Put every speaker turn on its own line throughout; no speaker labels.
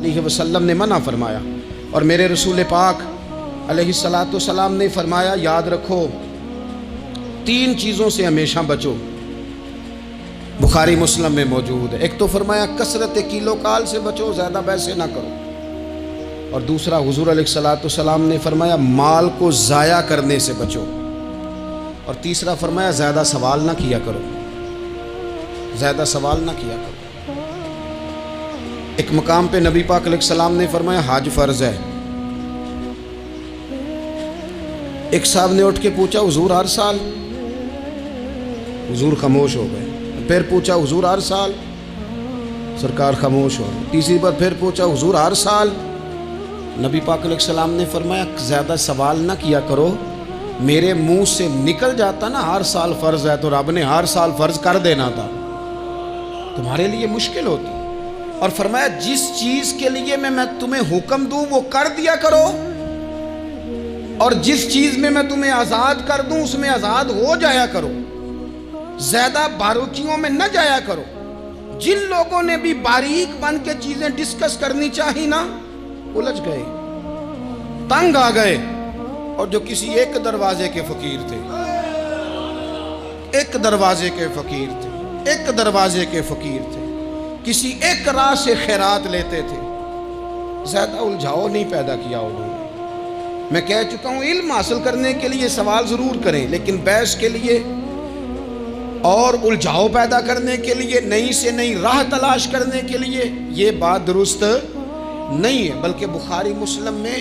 علیہ وسلم نے منع فرمایا، اور میرے رسول پاک علیہ الصلاۃ والسلام نے فرمایا یاد رکھو 3 چیزوں سے ہمیشہ بچو۔ بخاری مسلم میں موجود ہے۔ ایک تو فرمایا کثرت کیلو کال سے بچو، زیادہ پیسے نہ کرو، اور دوسرا حضور علیہ الصلاۃ والسلام نے فرمایا مال کو ضائع کرنے سے بچو، اور تیسرا فرمایا زیادہ سوال نہ کیا کرو، زیادہ سوال نہ کیا کرو۔ ایک مقام پہ نبی پاک علیہ السلام نے فرمایا حج فرض ہے۔ ایک صاحب نے اٹھ کے پوچھا حضور ہر سال؟ حضور خاموش ہو گئے۔ پھر پوچھا حضور ہر سال؟ سرکار خاموش ہو گئے۔ تیسری بار پھر پوچھا حضور ہر سال؟ نبی پاک علیہ السلام نے فرمایا زیادہ سوال نہ کیا کرو، میرے منہ سے نکل جاتا نا ہر سال فرض ہے تو رب نے ہر سال فرض کر دینا تھا، تمہارے لیے مشکل ہوتی۔ اور فرمایا جس چیز کے لیے میں تمہیں حکم دوں وہ کر دیا کرو، اور جس چیز میں تمہیں آزاد کر دوں اس میں آزاد ہو جایا کرو، زیادہ باریکیوں میں نہ جایا کرو۔ جن لوگوں نے بھی باریک بن کے چیزیں ڈسکس کرنی چاہی نا الجھ گئے، تنگ آ گئے، اور جو کسی ایک دروازے کے فقیر تھے، ایک دروازے کے فقیر تھے، ایک دروازے کے فقیر تھے، کسی ایک راہ سے خیرات لیتے تھے، زیادہ الجھاؤ نہیں پیدا کیا انہوں نے۔ میں کہہ چکا ہوں علم حاصل کرنے کے لیے سوال ضرور کریں، لیکن بحث کے لیے اور الجھاؤ پیدا کرنے کے لیے، نئی سے نئی راہ تلاش کرنے کے لیے یہ بات درست نہیں ہے۔ بلکہ بخاری مسلم میں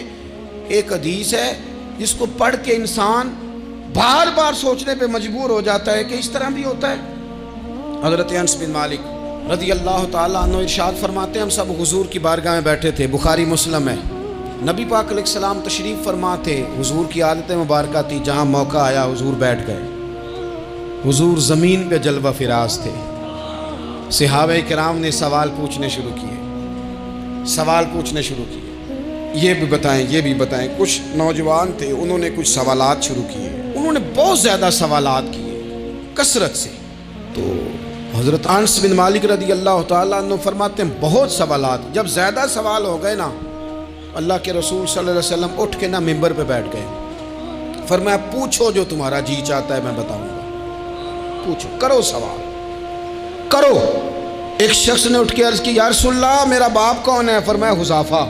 ایک حدیث ہے جس کو پڑھ کے انسان بار بار سوچنے پہ مجبور ہو جاتا ہے کہ اس طرح بھی ہوتا ہے۔ حضرت انس بن مالک رضی اللہ تعالیٰ عنہ ارشاد فرماتے ہیں ہم سب حضور کی بارگاہ میں بیٹھے تھے، بخاری مسلم ہے، نبی پاک علیہ السلام تشریف فرما تھے، حضور کی عادت مبارکہ تھی جہاں موقع آیا حضور بیٹھ گئے۔ حضور زمین پہ جلوہ فراز تھے، صحابہ کرام نے سوال پوچھنے شروع کیے، سوال پوچھنے شروع کیے، یہ بھی بتائیں یہ بھی بتائیں۔ کچھ نوجوان تھے انہوں نے کچھ سوالات شروع کیے، انہوں نے بہت زیادہ سوالات کیے کثرت سے۔ تو حضرت انس بن مالک رضی اللہ تعالیٰ عنہ فرماتے ہیں بہت سوالات، جب زیادہ سوال ہو گئے نا اللہ کے رسول صلی اللہ علیہ وسلم اٹھ کے نا ممبر پہ بیٹھ گئے، فرمایا پوچھو جو تمہارا جی چاہتا ہے میں بتاؤں گا، پوچھو، کرو سوال کرو۔ ایک شخص نے اٹھ کے عرض کی یا رسول اللہ میرا باپ کون ہے؟ فرمایا حذیفہ۔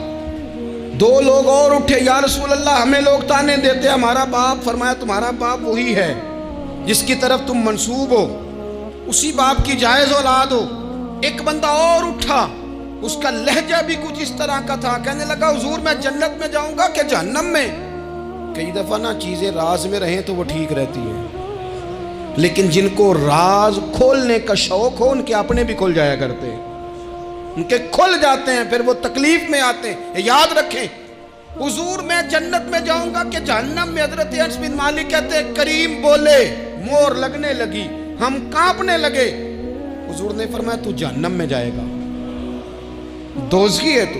2 لوگ اور اٹھے یا رسول اللہ ہمیں لوگ تانے دیتے ہمارا باپ۔ فرمایا تمہارا باپ وہی ہے جس کی طرف تم منسوب ہو، اسی باپ کی جائز اولاد ہو۔ ایک بندہ اور اٹھا، اس کا لہجہ بھی کچھ اس طرح کا تھا، کہنے لگا حضور میں جنت میں جاؤں گا کہ جہنم میں؟ کئی دفعہ نا چیزیں راز میں رہیں تو وہ ٹھیک رہتی ہیں، لیکن جن کو راز کھولنے کا شوق ہو ان کے اپنے بھی کھل جایا کرتے ہیں، ان کے کھل جاتے ہیں، پھر وہ تکلیف میں آتے ہیں۔ یاد رکھیں حضور میں جنت میں جاؤں گا کہ جہنم میں؟ حضرت انس بن مالک کہتے ہیں کریم بولے، مور لگنے لگی، ہم کانپنے لگے۔ حضور نے فرمایا تو جہنم میں جائے گا، دوزخی ہے تو۔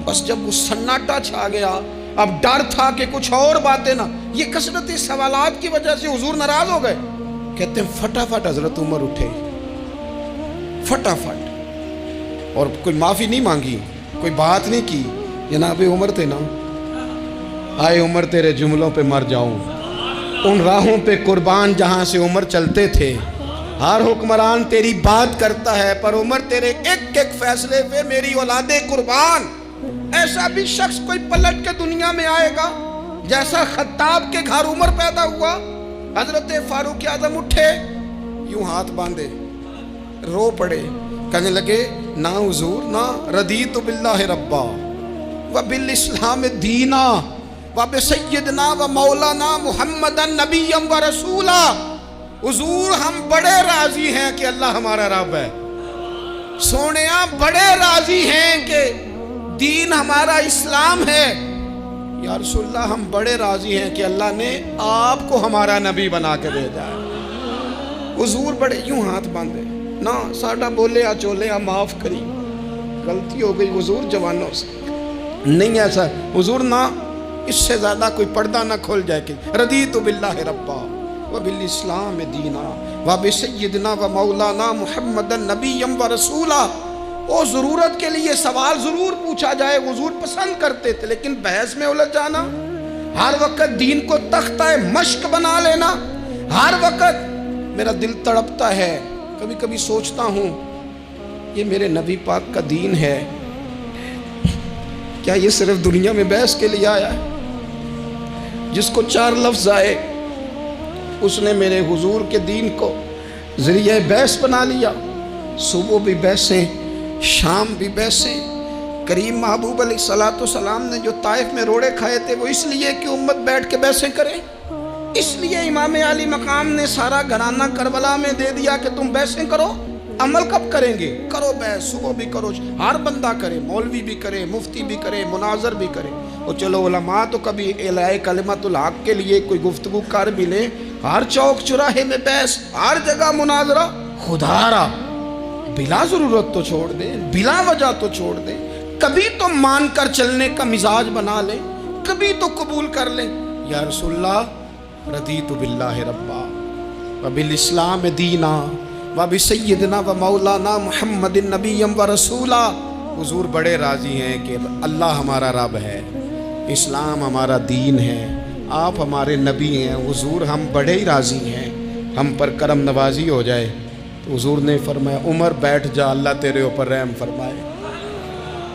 بس جب وہ سناٹا چھا گیا، اب ڈر تھا کہ کچھ اور باتیں نہ، یہ کثرت سوالات کی وجہ سے حضور ناراض ہو گئے۔ کہتے ہیں فٹافٹ حضرت عمر اٹھے، فٹافٹ، اور کوئی معافی نہیں مانگی، کوئی بات نہیں کی، جناب عمر تھے نا، آئے عمر تیرے جملوں پہ مر جاؤں، ان راہوں پہ قربان جہاں سے عمر چلتے تھے، ہر حکمران تیری بات کرتا ہے پر عمر تیرے ایک ایک فیصلے پہ میری اولاد قربان۔ ایسا بھی شخص کوئی پلٹ کے دنیا میں آئے گا جیسا خطاب کے گھر عمر پیدا ہوا۔ حضرت فاروق اعظم اٹھے، یوں ہاتھ باندھے، رو پڑے، کہنے لگے نا حضور نا، رضیت باللہ ربا وبالاسلام دینا وبسیدنا ومولانا محمد نبیا ورسولا۔ حضور ہم بڑے راضی ہیں کہ اللہ ہمارا رب ہے، سونیا بڑے راضی ہیں کہ دین ہمارا اسلام ہے۔ یا رسول اللہ ہم بڑے راضی ہیں کہ اللہ نے آپ کو ہمارا نبی بنا کے بھیجا ہے۔ حضور بڑے یوں ہاتھ باندھے، نا ساڈا بولیا چولیا معاف کری، غلطی ہو گئی حضور جوانوں سے، نہیں ایسا حضور، نہ اس سے زیادہ کوئی پردہ نہ کھل جائے کہ رضیت باللہ ربا وبالاسلام دینا وبسیدنا ومولانا محمد نبیا ورسولا۔ وہ ضرورت کے لیے سوال ضرور پوچھا جائے حضور پسند کرتے تھے، لیکن بحث میں الجھ جانا، ہر وقت دین کو تختہ مشق بنا لینا، ہر وقت میرا دل تڑپتا ہے، کبھی کبھی سوچتا ہوں یہ میرے نبی پاک کا دین ہے، کیا یہ صرف دنیا میں بحث کے لیے آیا ہے؟ جس کو 4 لفظ آئے اس نے میرے حضور کے دین کو ذریعہ بحث بنا لیا، صبح بھی بحثیں، شام بھی بحثیں۔ کریم محبوب علیہ السلام نے جو طائف میں روڑے کھائے تھے وہ اس لیے کہ امت بیٹھ کے بحثیں کرے، اس لیے امام علی مقام نے سارا گھرانہ کربلا میں دے دیا کہ تم بحثیں کرو۔ عمل کب کریں گے؟ کرو بحث، صبح بھی کرو، ہر بندہ کرے، مولوی بھی کرے، مفتی بھی کرے، مناظر بھی کرے، اور چلو علماء تو کبھی اعلاء کلمت الحق کے لیے کوئی گفتگو کر بھی لیں، ہر چوک چراہے میں بحث، ہر جگہ مناظرہ، خدا را بلا ضرورت تو چھوڑ دیں، بلا وجہ تو چھوڑ دیں، کبھی تو مان کر چلنے کا مزاج بنا لیں، کبھی تو قبول کر لیں۔ یا رسول اللہ رضیت باللہ ربا وبالاسلام دینا وبسیدنا ومولانا محمد نبی و رسولا۔ حضور بڑے راضی ہیں کہ اللہ ہمارا رب ہے، اسلام ہمارا دین ہے، آپ ہمارے نبی ہیں۔ حضور ہم بڑے ہی راضی ہیں، ہم پر کرم نوازی ہو جائے۔ تو حضور نے فرمایا عمر بیٹھ جا، اللہ تیرے اوپر رحم فرمائے۔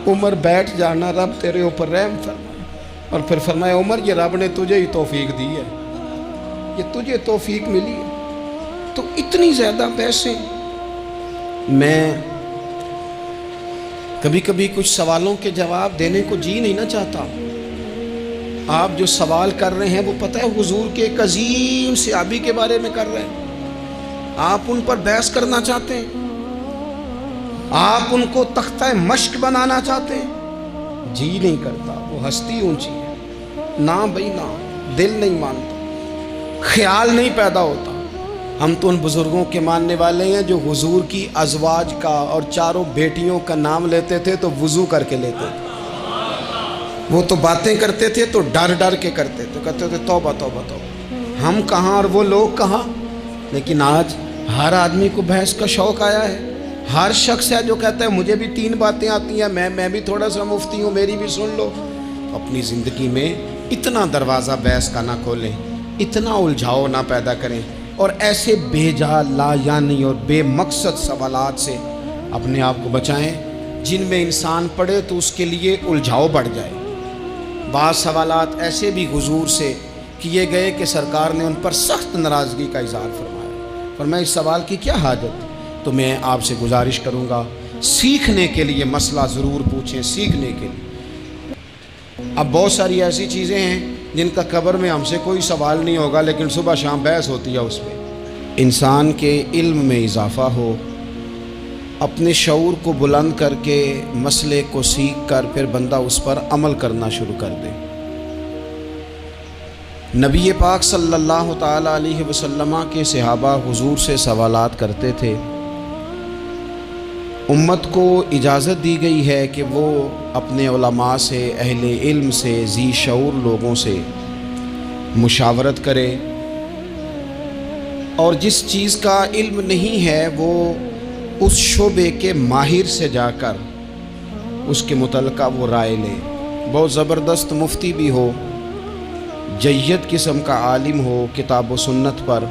عمر بیٹھ جانا، رب تیرے اوپر رحم فرمائے۔ اور پھر فرمایا عمر یہ رب نے تجھے ہی توفیق دی ہے، یہ تجھے توفیق ملی ہے۔ تو اتنی زیادہ بحثیں، میں کبھی کبھی کچھ سوالوں کے جواب دینے کو جی نہیں نہ چاہتا۔ آپ جو سوال کر رہے ہیں وہ پتہ ہے حضور کے ایک عظیم صحابی کے بارے میں کر رہے ہیں، آپ ان پر بحث کرنا چاہتے ہیں، آپ ان کو تختہ مشق بنانا چاہتے ہیں، جی نہیں کرتا۔ وہ ہستی اونچی ہے، نہ بھائی نہ، دل نہیں مانتا، خیال نہیں پیدا ہوتا۔ ہم تو ان بزرگوں کے ماننے والے ہیں جو حضور کی ازواج کا اور 4 بیٹیوں کا نام لیتے تھے تو وضو کر کے لیتے تھے، وہ تو باتیں کرتے تھے تو ڈر ڈر کے کرتے تھے، کہتے تھے توبہ توبہ توبہ۔ ہم کہاں اور وہ لوگ کہاں؟ لیکن آج ہر آدمی کو بحث کا شوق آیا ہے، ہر شخص ہے جو کہتا ہے مجھے بھی 3 باتیں آتی ہیں، میں بھی تھوڑا سا مفتی ہوں، میری بھی سن لو۔ اپنی زندگی میں اتنا دروازہ بحث کا نہ کھولیں، اتنا الجھاؤ نہ پیدا کریں، اور ایسے بے جا لا یعنی اور بے مقصد سوالات سے اپنے آپ کو بچائیں جن میں انسان پڑھے تو اس کے لیے الجھاؤ بڑھ جائے۔ بعض سوالات ایسے بھی حضور سے کیے گئے کہ سرکار نے ان پر سخت ناراضگی کا اظہار فرمایا، فرمایا اس سوال کی کیا حاجت؟ تو میں آپ سے گزارش کروں گا سیکھنے کے لیے مسئلہ ضرور پوچھیں، سیکھنے کے لیے۔ اب بہت ساری ایسی چیزیں ہیں جن کا قبر میں ہم سے کوئی سوال نہیں ہوگا، لیکن صبح شام بحث ہوتی ہے اس پہ۔ انسان کے علم میں اضافہ ہو، اپنے شعور کو بلند کر کے مسئلے کو سیکھ کر پھر بندہ اس پر عمل کرنا شروع کر دے۔ نبی پاک صلی اللہ تعالیٰ علیہ وسلم کے صحابہ حضور سے سوالات کرتے تھے۔ امت کو اجازت دی گئی ہے کہ وہ اپنے علماء سے، اہل علم سے، ذی شعور لوگوں سے مشاورت کرے، اور جس چیز کا علم نہیں ہے وہ اس شعبے کے ماہر سے جا کر اس کے متعلقہ وہ رائے لے۔ بہت زبردست مفتی بھی ہو، جید قسم کا عالم ہو، کتاب و سنت پر،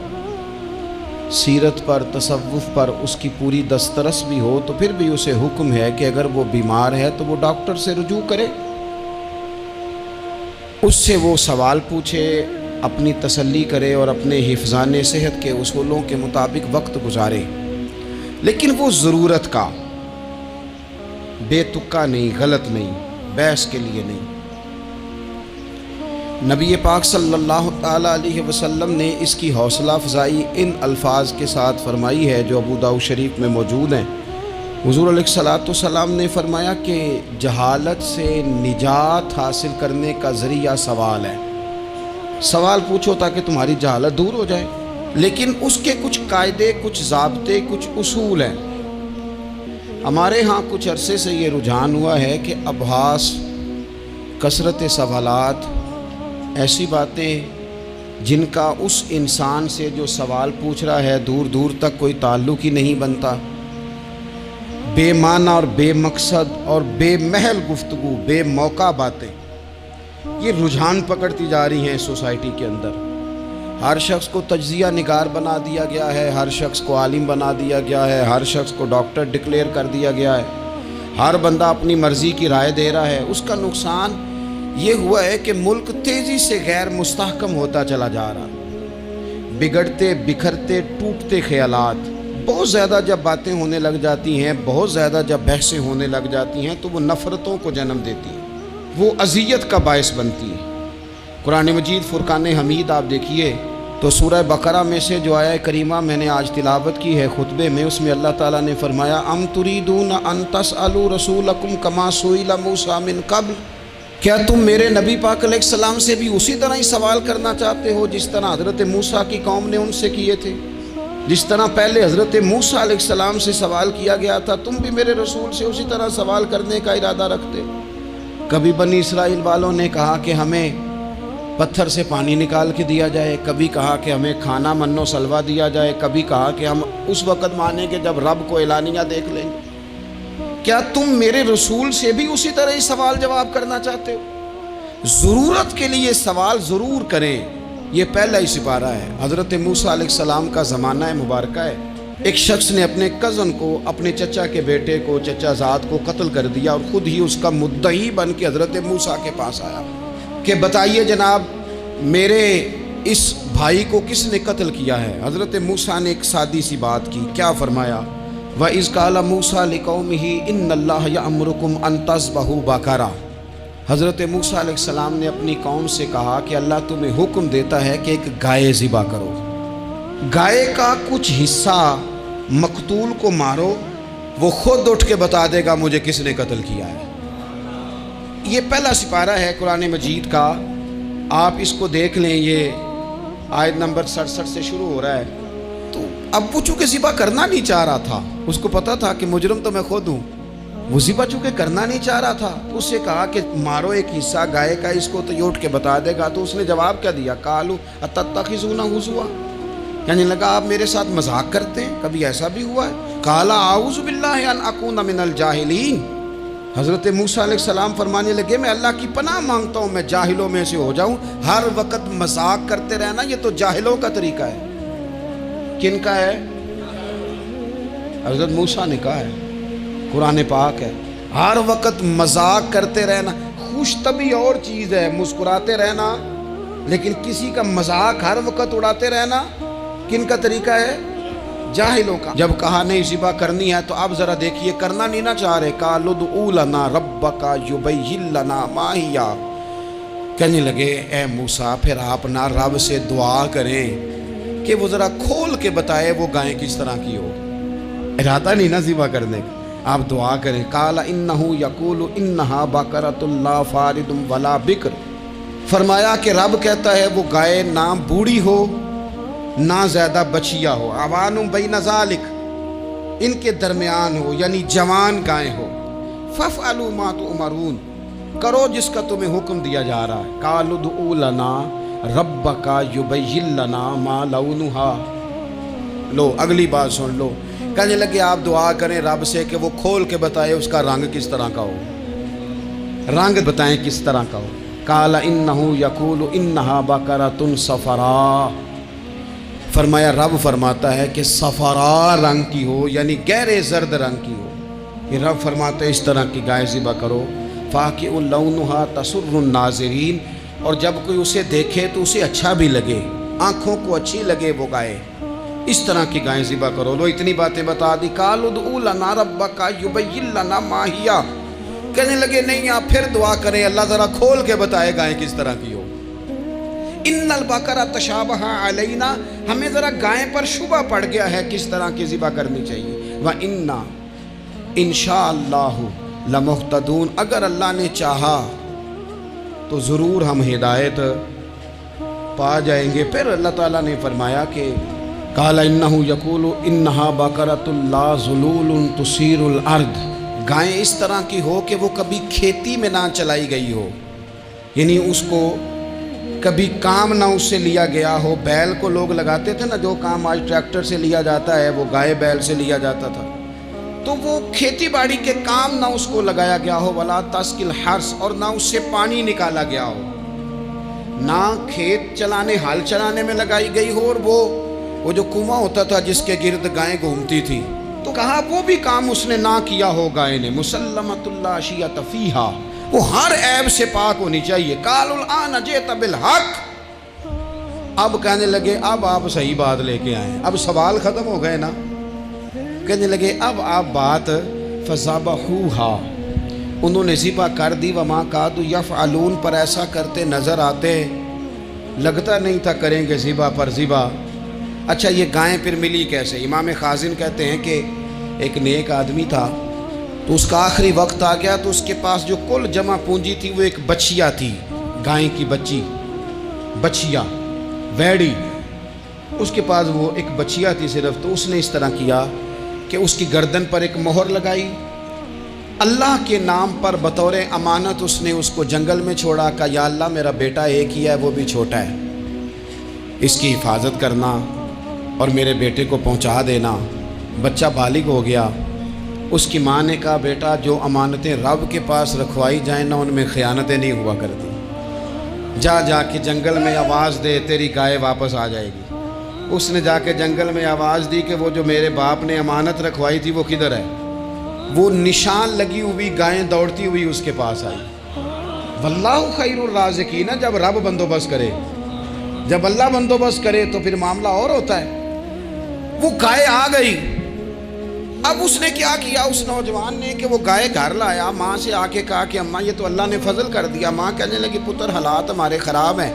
سیرت پر، تصوف پر اس کی پوری دسترس بھی ہو، تو پھر بھی اسے حکم ہے کہ اگر وہ بیمار ہے تو وہ ڈاکٹر سے رجوع کرے، اس سے وہ سوال پوچھے، اپنی تسلی کرے اور اپنے حفظان صحت کے اصولوں کے مطابق وقت گزارے، لیکن وہ ضرورت کا، بے تکا نہیں، غلط نہیں، بحث کے لیے نہیں۔ نبی پاک صلی اللہ تعالیٰ علیہ وسلم نے اس کی حوصلہ افزائی ان الفاظ کے ساتھ فرمائی ہے جو ابو داؤد شریف میں موجود ہیں۔ حضور علیہ السلام نے فرمایا کہ جہالت سے نجات حاصل کرنے کا ذریعہ سوال ہے۔ سوال پوچھو تاکہ تمہاری جہالت دور ہو جائے، لیکن اس کے کچھ قاعدے، کچھ ضابطے، کچھ اصول ہیں۔ ہمارے ہاں کچھ عرصے سے یہ رجحان ہوا ہے کہ ابحاث، کثرت سوالات، ایسی باتیں جن کا اس انسان سے جو سوال پوچھ رہا ہے دور دور تک کوئی تعلق ہی نہیں بنتا، بے معنی اور بے مقصد اور بے محل گفتگو، بے موقع باتیں، یہ رجحان پکڑتی جا رہی ہیں سوسائٹی کے اندر۔ ہر شخص کو تجزیہ نگار بنا دیا گیا ہے، ہر شخص کو عالم بنا دیا گیا ہے، ہر شخص کو ڈاکٹر ڈکلیئر کر دیا گیا ہے، ہر بندہ اپنی مرضی کی رائے دے رہا ہے۔ اس کا نقصان یہ ہوا ہے کہ ملک تیزی سے غیر مستحکم ہوتا چلا جا رہا، بگڑتے بکھرتے ٹوٹتے خیالات۔ بہت زیادہ جب باتیں ہونے لگ جاتی ہیں، بہت زیادہ جب بحثیں ہونے لگ جاتی ہیں تو وہ نفرتوں کو جنم دیتی ہیں، وہ اذیت کا باعث بنتی ہے۔ قرآن مجید فرقان حمید آپ دیکھیے تو سورہ بقرہ میں سے جو آیہ کریمہ میں نے آج تلاوت کی ہے خطبے میں، اس میں اللہ تعالیٰ نے فرمایا ام تریدون ان تسألوا رسولکم کما سئل موسیٰ من قبل، کیا تم میرے نبی پاک علیہ السلام سے بھی اسی طرح ہی سوال کرنا چاہتے ہو جس طرح حضرت موسیٰ کی قوم نے ان سے کیے تھے؟ جس طرح پہلے حضرت موسیٰ علیہ السلام سے سوال کیا گیا تھا، تم بھی میرے رسول سے اسی طرح سوال کرنے کا ارادہ رکھتے؟ کبھی بنی اسرائیل والوں نے کہا کہ ہمیں پتھر سے پانی نکال کے دیا جائے، کبھی کہا کہ ہمیں کھانا من و سلوہ دیا جائے، کبھی کہا کہ ہم اس وقت مانیں گے جب رب کو اعلانیہ دیکھ لیں گے۔ کیا تم میرے رسول سے بھی اسی طرح ہی سوال جواب کرنا چاہتے ہو؟ ضرورت کے لیے سوال ضرور کریں، یہ پہلا ہی سپارہ ہے۔ حضرت موسیٰ علیہ السلام کا زمانہ مبارکہ ہے، ایک شخص نے اپنے کزن کو، اپنے چچا کے بیٹے کو، چچا زاد کو قتل کر دیا اور خود ہی اس کا مدعی بن کے حضرت موسیٰ کے پاس آیا کہ بتائیے جناب میرے اس بھائی کو کس نے قتل کیا ہے؟ حضرت موسیٰ نے ایک سادی سی بات کی، کیا فرمایا؟ وَإِذْ قَالَ مُوسَىٰ لِقَوْمِهِ إِنَّ اللَّهَ يَأْمُرُكُمْ أَن تَذْبَحُوا بَقَرَةً۔ حضرت موسیٰ علیہ السلام نے اپنی قوم سے کہا کہ اللہ تمہیں حکم دیتا ہے کہ ایک گائے ذبح کرو، گائے کا کچھ حصہ مقتول کو مارو، وہ خود اٹھ کے بتا دے گا مجھے کس نے قتل کیا ہے۔ یہ پہلا سپارہ ہے قرآن مجید کا، آپ اس کو دیکھ لیں، یہ آیت نمبر 67 سے شروع ہو رہا ہے۔ تو اب وہ چونکہ ذبح کرنا نہیں چاہ رہا تھا، اس کو پتا تھا کہ مجرم تو میں خود ہوں، وہ ذبح چونکہ کرنا نہیں چاہ رہا تھا تو اس سے کہا کہ مارو ایک حصہ گائے کا، اس کو تو یہ اٹھ کے بتا دے گا۔ تو اس نے جواب کیا دیا؟ قالوا اتتخذون ہزوا، یعنی لگا آپ میرے ساتھ مذاق کرتے ہیں، کبھی ایسا بھی ہوا ہے؟ قال اعوذ باللہ ان اکون من الجاہلین۔ حضرت موسیٰ علیہ السلام فرمانے لگے میں اللہ کی پناہ مانگتا ہوں میں جاہلوں میں سے ہو جاؤں۔ ہر وقت مذاق کرتے رہنا یہ تو جاہلوں کا طریقہ ہے۔ کن کا ہے؟ حضرت موسیٰ نے کہا ہے، قرآن پاک ہے، ہر وقت مذاق کرتے رہنا۔ خوش طبعی اور چیز ہے، مسکراتے رہنا، لیکن کسی کا مذاق ہر وقت اڑاتے رہنا کن کا طریقہ ہے؟ جاہلوں کا۔ جب کہا نہیں ذبح کرنی ہے تو اب ذرا دیکھیے، کرنا نہیں نہ چاہ رہے، قالوا ادع لنا ربک یبین لنا ما ہی، کہنے لگے اے موسیٰ پھر آپ نہ رب سے دعا کریں کہ وہ ذرا کھول کے بتائے وہ گائیں کس طرح کی ہو۔ ارادہ نہیں نہ ذبح کرنے کا، آپ دعا کریں۔ قال انہ یقول انہا بقرۃ لا فارض ولا بکر، فرمایا کہ رب کہتا ہے وہ گائے نہ بوڑھی ہو نہ زیادہ بچیا ہو، عوان بین ذالک، ان کے درمیان ہو، یعنی جوان گائے ہو۔ فافعلوا ما تؤمرون، کرو جس کا تمہیں حکم دیا جا رہا ہے۔ قالوا ادع لنا ربک یبین لنا ما لونھا، لو اگلی بات سن لو، کہنے لگے آپ دعا کریں رب سے کہ وہ کھول کے بتائے اس کا رنگ کس طرح کا ہو، رنگ بتائیں کس طرح کا ہو۔ قال انہ یقول انہا بقرۃ صفراء، فرمایا رب فرماتا ہے کہ صفراء رنگ کی ہو، یعنی گہرے زرد رنگ کی ہو۔ یہ رب فرماتا ہے اس طرح کی گائے ذبح کرو۔ فاقع لونھا تسر الناظرین، اور جب کوئی اسے دیکھے تو اسے اچھا بھی لگے، آنکھوں کو اچھی لگے وہ گائے، اس طرح کی گائیں ذبح کرو۔ لو اتنی باتیں بتا دی۔ قالوا ادع لنا ربک یبین لنا ما ہی، کہنے لگے نہیں آپ پھر دعا کریں اللہ ذرا کھول کے بتائے گائیں کس طرح کی ہو۔ ان البقرہ تشابہ علینا، ہمیں ذرا گائیں پر شبہ پڑ گیا ہے کس طرح کی ذبح کرنی چاہیے۔ وَإِنَّا انشاءاللہ لمہتدون، اگر اللہ نے چاہا تو ضرور ہم ہدایت پا جائیں گے۔ پھر اللہ تعالیٰ نے فرمایا کہ قال انہ یقول انہا بقرۃ لا ذلول تثیر الارض، گائیں اس طرح کی ہو کہ وہ کبھی کھیتی میں نہ چلائی گئی ہو، یعنی اس کو کبھی کام نہ اس سے لیا گیا ہو۔ بیل کو لوگ لگاتے تھے نا، جو کام آج ٹریکٹر سے لیا جاتا ہے وہ گائے بیل سے لیا جاتا تھا۔ تو وہ کھیتی باڑی کے کام نہ اس کو لگایا گیا ہو، ولا تسقل حرث، اور نہ اس سے پانی نکالا گیا ہو، نہ کھیت چلانے ہل چلانے میں لگائی گئی ہو، اور وہ جو کنواں ہوتا تھا جس کے گرد گائیں گھومتی تھی، تو کہا وہ بھی کام اس نے نہ کیا ہو گائے نے، مسلمۃ لا شیۃ فیہا، وہ ہر عیب سے پاک ہونی چاہیے۔ قالوا الآن جئت بالحق، اب کہنے لگے اب آپ صحیح بات لے کے آئیں، اب سوال ختم ہو گئے نا، کہنے لگے اب آپ بات فذبحوہا، انہوں نے ذبح کر دی، وما کادوا یفعلون، پر ایسا کرتے نظر آتے، لگتا نہیں تھا کریں گے ذبح پر ذبح۔ اچھا یہ گائیں پھر ملی کیسے؟ امام خازن کہتے ہیں کہ ایک نیک آدمی تھا، تو اس کا آخری وقت آ گیا، تو اس کے پاس جو کل جمع پونجی تھی وہ ایک بچیا تھی، گائیں کی بچیا ویڑی، اس کے پاس وہ ایک بچیا تھی صرف، تو اس نے اس طرح کیا کہ اس کی گردن پر ایک مہر لگائی، اللہ کے نام پر بطور امانت اس نے اس کو جنگل میں چھوڑا، کہا یا اللہ میرا بیٹا ایک ہی ہے، وہ بھی چھوٹا ہے، اس کی حفاظت کرنا اور میرے بیٹے کو پہنچا دینا۔ بچہ بالغ ہو گیا، اس کی ماں نے کہا بیٹا جو امانتیں رب کے پاس رکھوائی جائیں نا ان میں خیانتیں نہیں ہوا کرتی، جا کے جنگل میں آواز دے تیری گائے واپس آ جائے گی۔ اس نے جا کے جنگل میں آواز دی کہ وہ جو میرے باپ نے امانت رکھوائی تھی وہ کدھر ہے؟ وہ نشان لگی ہوئی گائیں دوڑتی ہوئی اس کے پاس آئی۔ واللہ خیر الرازقین، جب رب بندوبست کرے، جب اللہ بندوبست کرے تو پھر معاملہ اور ہوتا ہے۔ وہ گائے آ گئی، اب اس نے کیا کیا اس نوجوان نے کہ وہ گائے گھر لایا، ماں سے آ کے کہا کہ اماں یہ تو اللہ نے فضل کر دیا۔ ماں کہنے لگی پتر حالات ہمارے خراب ہیں،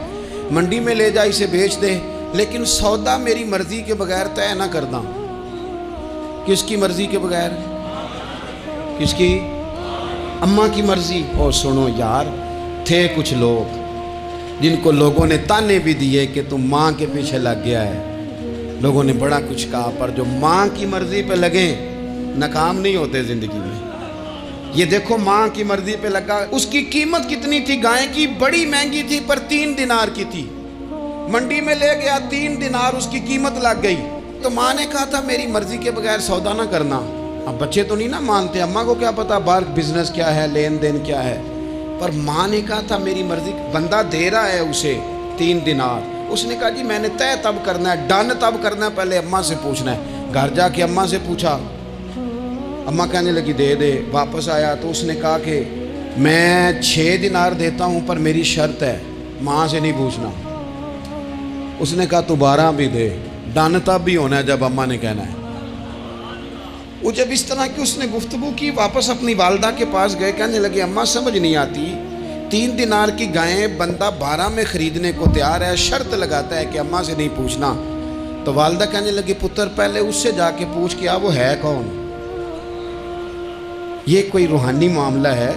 منڈی میں لے جا اسے بیچ دے، لیکن سودا میری مرضی کے بغیر طے نہ کرنا۔ کس کی مرضی کے بغیر؟ کس کی؟ اماں کی مرضی۔ اور سنو یار، تھے کچھ لوگ جن کو لوگوں نے تانے بھی دیے کہ تم ماں کے پیچھے لگ گیا ہے، لوگوں نے بڑا کچھ کہا، پر جو ماں کی مرضی پہ لگیں ناکام نہیں ہوتے زندگی میں۔ یہ دیکھو ماں کی مرضی پہ لگا، اس کی قیمت کتنی تھی گائے کی؟ بڑی مہنگی تھی، پر 3 دینار کی تھی، منڈی میں لے گیا 3 دینار اس کی قیمت لگ گئی۔ تو ماں نے کہا تھا میری مرضی کے بغیر سودا نہ کرنا۔ اب بچے تو نہیں نا مانتے، اماں کو کیا پتا باہر بزنس کیا ہے، لین دین کیا ہے، پر ماں نے کہا تھا میری مرضی، بندہ دے رہا ہے اسے 3 دینار، اس نے کہا جی میں نے طے تب کرنا ہے، ڈن تب کرنا ہے، پہلے اماں سے پوچھنا ہے۔ گھر جا کے اماں سے پوچھا، اماں کہنے لگی دے دے۔ واپس آیا تو اس نے کہا کہ میں 6 دینار دیتا ہوں پر میری شرط ہے، ماں سے نہیں پوچھنا۔ اس نے کہا تو 12 بھی دے، ڈن تب بھی ہونا ہے جب اماں نے کہنا ہے۔ وہ جب اس طرح کی اس نے گفتگو کی، واپس اپنی والدہ کے پاس گئے، کہنے لگے اماں سمجھ نہیں آتی، 3 دینار کی گائیں بندہ 12 میں خریدنے کو تیار ہے، شرط لگاتا ہے کہ اماں سے نہیں پوچھنا۔ تو والدہ کہنے لگی پتر پہلے اس سے جا کے پوچھ کیا وہ ہے کون، یہ کوئی روحانی معاملہ ہے،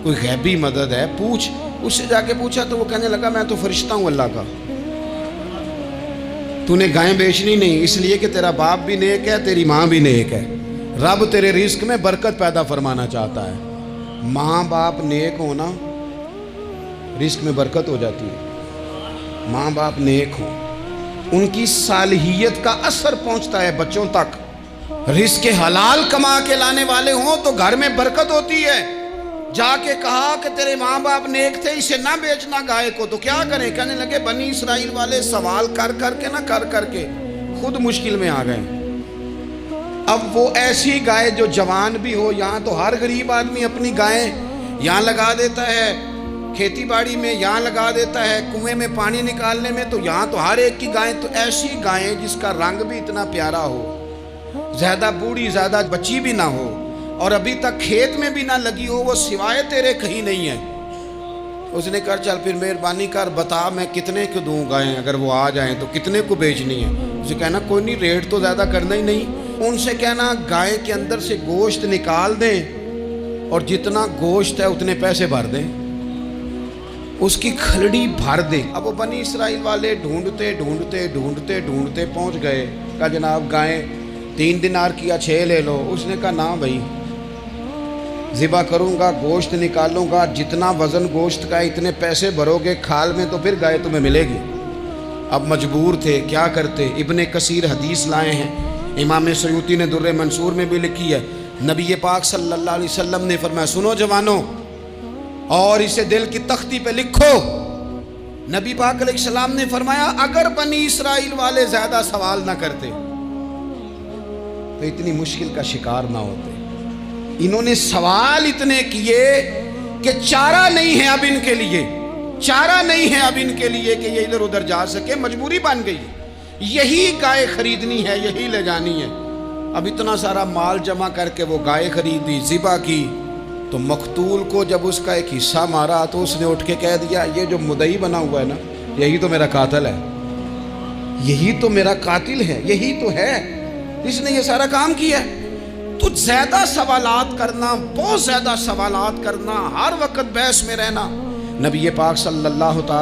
کوئی غیبی مدد ہے، پوچھ۔ اس سے جا کے پوچھا تو وہ کہنے لگا میں تو فرشتہ ہوں اللہ کا، تو نے گائیں بیچنی نہیں، اس لیے کہ تیرا باپ بھی نیک ہے، تیری ماں بھی نیک ہے، رب تیرے رزق میں برکت پیدا فرمانا چاہتا ہے۔ ماں باپ نیک ہونا رزق میں برکت ہو جاتی ہے، ماں باپ نیک ہوں، ان کی صالحیت کا اثر پہنچتا ہے بچوں تک، رزق حلال کما کے لانے والے ہوں تو گھر میں برکت ہوتی ہے۔ جا کے کہا کہ تیرے ماں باپ نیک تھے، اسے نہ بیچنا گائے کو، تو کیا کریں؟ کہنے لگے بنی اسرائیل والے سوال کر کر کے خود مشکل میں آ گئے۔ اب وہ ایسی گائے جو جوان بھی ہو، یہاں تو ہر غریب آدمی اپنی گائیں یہاں لگا دیتا ہے، کھیتی باڑی میں یہاں لگا دیتا ہے، کنویں میں پانی نکالنے میں تو یہاں تو ہر ایک کی گائیں، تو ایسی گائیں جس کا رنگ بھی اتنا پیارا ہو، زیادہ بوڑھی زیادہ بچی بھی نہ ہو، اور ابھی تک کھیت میں بھی نہ لگی ہو، وہ سوائے تیرے کہیں نہیں ہے۔ اس نے کہا چل پھر مہربانی کر بتا میں کتنے کو دوں گائیں، اگر وہ آ جائیں تو کتنے کو بیچنی ہے؟ اسے کہنا کوئی نہیں ریٹ تو زیادہ کرنا ہی نہیں، ان سے کہنا گائے کے اندر سے گوشت نکال دیں اور جتنا گوشت ہے اتنے پیسے بھر دیں، اس کی کھلڑی بھر دیں۔ اب وہ بنی اسرائیل والے ڈھونڈتے پہنچ گئے، کہا جناب گائیں 3 دینار کیا 6 لے لو۔ اس نے کہا نہ بھائی، ذبح کروں گا، گوشت نکالوں گا، جتنا وزن گوشت کا اتنے پیسے بھرو گے کھال میں تو پھر گائے تمہیں ملے گی۔ اب مجبور تھے، کیا کرتے؟ ابن کثیر حدیث لائے ہیں، امام سیوطی نے در منصور میں بھی لکھی ہے، نبی پاک صلی اللہ علیہ وسلم نے فرمایا سنو جوانوں اور اسے دل کی تختی پہ لکھو. نبی پاک علیہ السلام نے فرمایا اگر بنی اسرائیل والے زیادہ سوال نہ کرتے تو اتنی مشکل کا شکار نہ ہوتے. انہوں نے سوال اتنے کیے کہ چارہ نہیں ہے اب ان کے لیے، چارہ نہیں ہے اب ان کے لیے کہ یہ ادھر ادھر جا سکے، مجبوری بن گئی. یہی گائے خریدنی ہے، یہی لے جانی ہے. اب اتنا سارا مال جمع کر کے وہ گائے خریدی، ذبح کی، تو مقتول کو جب اس کا ایک حصہ مارا تو اس نے اٹھ کے کہہ دیا یہ جو مدعی بنا ہوا ہے نا یہی تو میرا قاتل ہے، یہی تو میرا قاتل ہے، یہی تو ہے، اس نے یہ سارا کام کیا ہے. تو زیادہ سوالات کرنا، بہت زیادہ سوالات کرنا، ہر وقت بحث میں رہنا، نبی پاک صلی اللہ تعالی